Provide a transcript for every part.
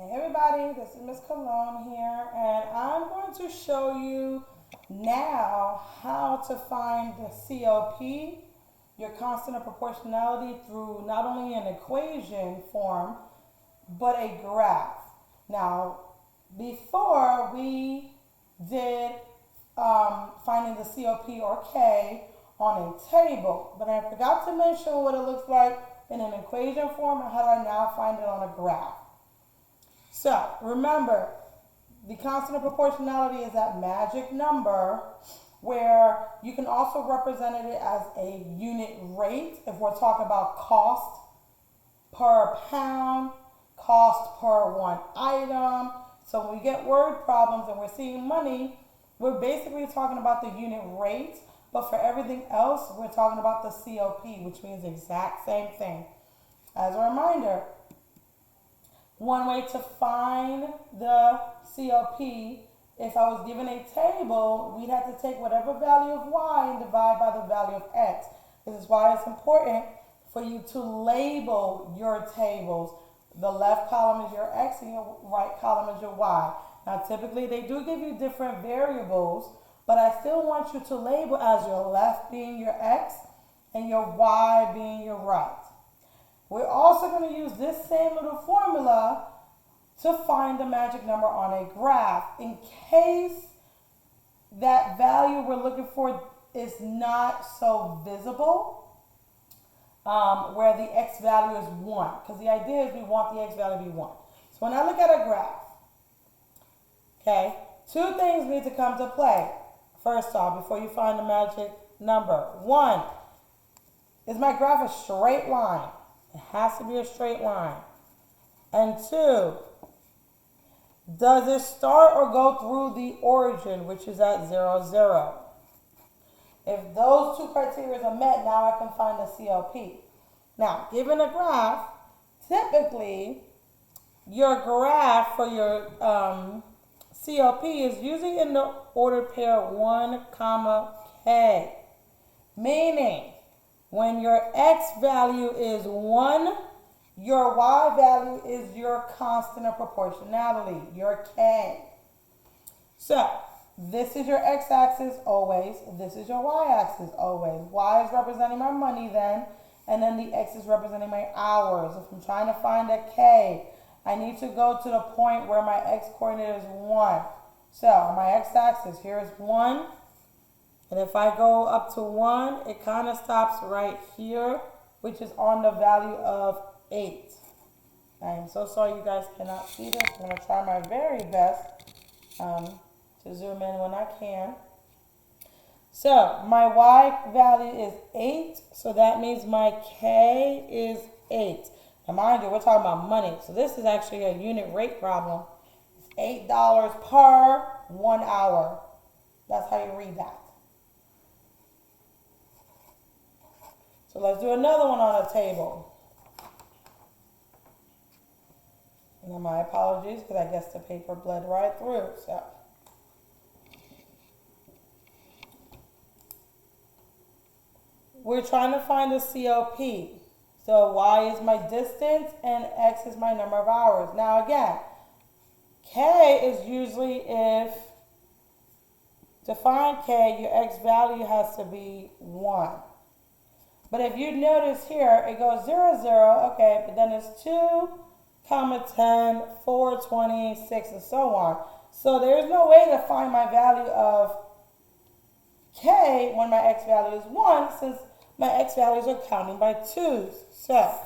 Hey everybody, this is Miss Cologne here, and I'm going to show you now how to find the COP, your constant of proportionality, through not only an equation form, but a graph. Now, before we did finding the COP or K on a table, but I forgot to mention what it looks like in an equation form and how do I now find it on a graph. So remember, the constant of proportionality is that magic number where you can also represent it as a unit rate if we're talking about cost per pound, cost per one item. So when we get word problems and we're seeing money, we're basically talking about the unit rate, but for everything else, we're talking about the COP, which means the exact same thing. As a reminder, one way to find the COP, if I was given a table, we'd have to take whatever value of y and divide by the value of x. This is why it's important for you to label your tables. The left column is your x and your right column is your y. Now typically they do give you different variables, but I still want you to label as your left being your x and your y being your right. We're also going to use this same little formula to find the magic number on a graph in case that value we're looking for is not so visible, where the x value is 1. Because the idea is we want the x value to be 1. So when I look at a graph, okay, two things need to come to play. First off, before you find the magic number. One, is my graph a straight line? It has to be a straight line. And two, does it start or go through the origin, which is at 0, 0? If those two criteria are met, now I can find the COP. Now, given a graph, typically your graph for your COP is usually in the order pair 1, K. Meaning, when your x value is 1, your y value is your constant of proportionality, your K. So, this is your x-axis always, this is your y-axis always. Y is representing my money then, and then the x is representing my hours. If I'm trying to find a K, I need to go to the point where my x-coordinate is 1. So, on my x-axis, here is 1. And if I go up to 1, it kind of stops right here, which is on the value of 8. I am so sorry you guys cannot see this. I'm going to try my very best to zoom in when I can. So my y value is 8, so that means my k is 8. Now mind you, we're talking about money, so this is actually a unit rate problem. It's $8 per 1 hour. That's how you read that. So let's do another one on a table. And my apologies, because I guess the paper bled right through. So we're trying to find the COP. So y is my distance and x is my number of hours. Now again, k is usually if, to find k, your x value has to be 1. But if you notice here, it goes 0, 0, okay, but then it's 2, 10, 4, 20, 6, and so on. So there's no way to find my value of k when my x value is 1, since my x values are counting by 2s. So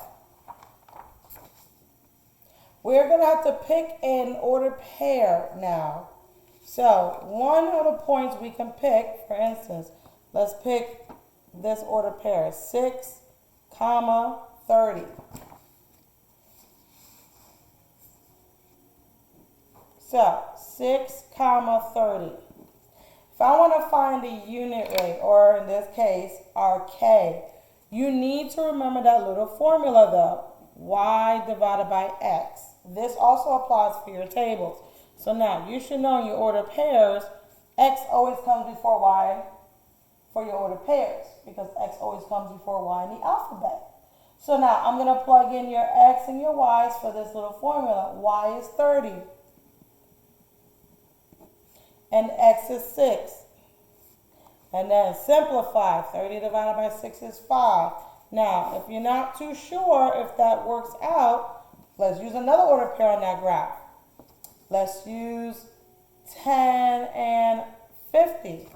we're going to have to pick an ordered pair now. So one of the points we can pick, for instance, let's pick this order pair, 6, 30. So 6, 30. If I want to find the unit rate, or in this case, our K, you need to remember that little formula though, y divided by x. This also applies for your tables. So now you should know in your order pairs, x always comes before y for your order pairs, because x always comes before y in the alphabet. So now I'm going to plug in your x and your y's for this little formula. Y is 30 and x is 6. And then simplify. 30 divided by 6 is 5. Now, if you're not too sure if that works out, let's use another order pair on that graph. Let's use 10 and 50.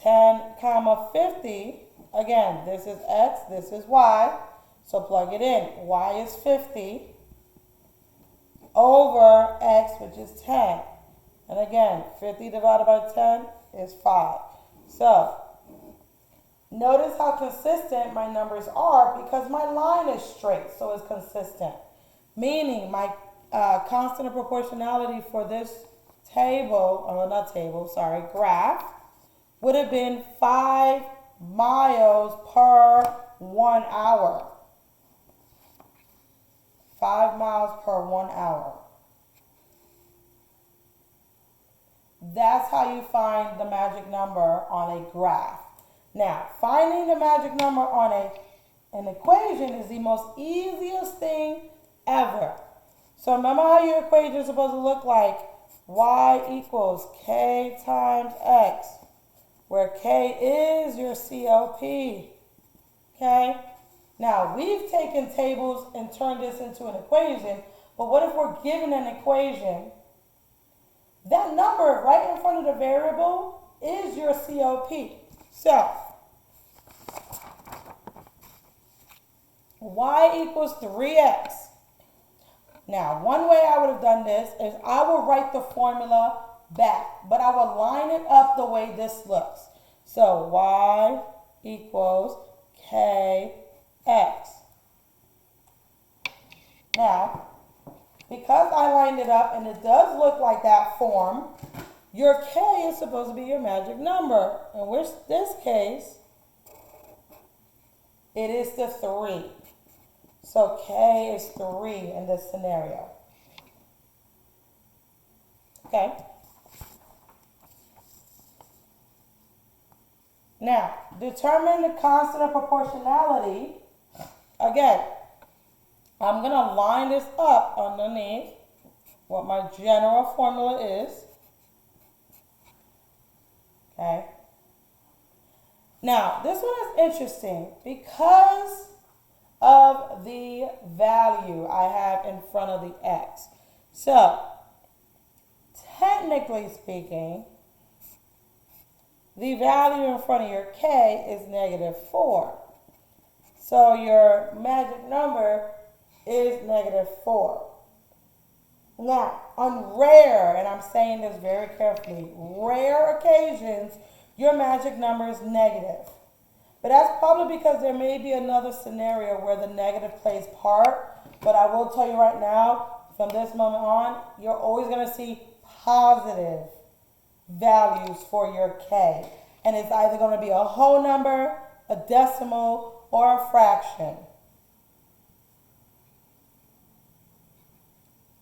10 comma 50. Again, this is x, this is y. So plug it in. Y is 50 over x, which is 10. And again, 50 divided by 10 is 5. So notice how consistent my numbers are because my line is straight, so it's consistent. Meaning my constant of proportionality for this table, or not table, sorry, graph, would have been 5 miles per 1 hour. 5 miles per 1 hour. That's how you find the magic number on a graph. Now, finding the magic number on an equation is the most easiest thing ever. So remember how your equation is supposed to look like y equals k times x, where k is your COP. Okay? Now, we've taken tables and turned this into an equation, but what if we're given an equation? That number right in front of the variable is your COP. So, y equals 3x. Now, one way I would have done this is I will write the formula back, but I will line it up the way this looks. So, y equals kx. Now, because I lined it up and it does look like that form, your k is supposed to be your magic number. In which this case, it is the 3. So k is 3 in this scenario. Okay. Now, determine the constant of proportionality. Again, I'm going to line this up underneath what my general formula is. Okay. Now, this one is interesting because of the value I have in front of the x. So, technically speaking, the value in front of your k is -4. So, your magic number is -4. Now, on rare, and I'm saying this very carefully, rare occasions, your magic number is negative. But that's probably because there may be another scenario where the negative plays part. But I will tell you right now, from this moment on, you're always going to see positive values for your k. And it's either going to be a whole number, a decimal, or a fraction.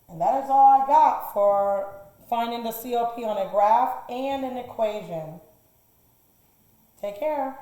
And that is all I got for finding the COP on a graph and an equation. Take care.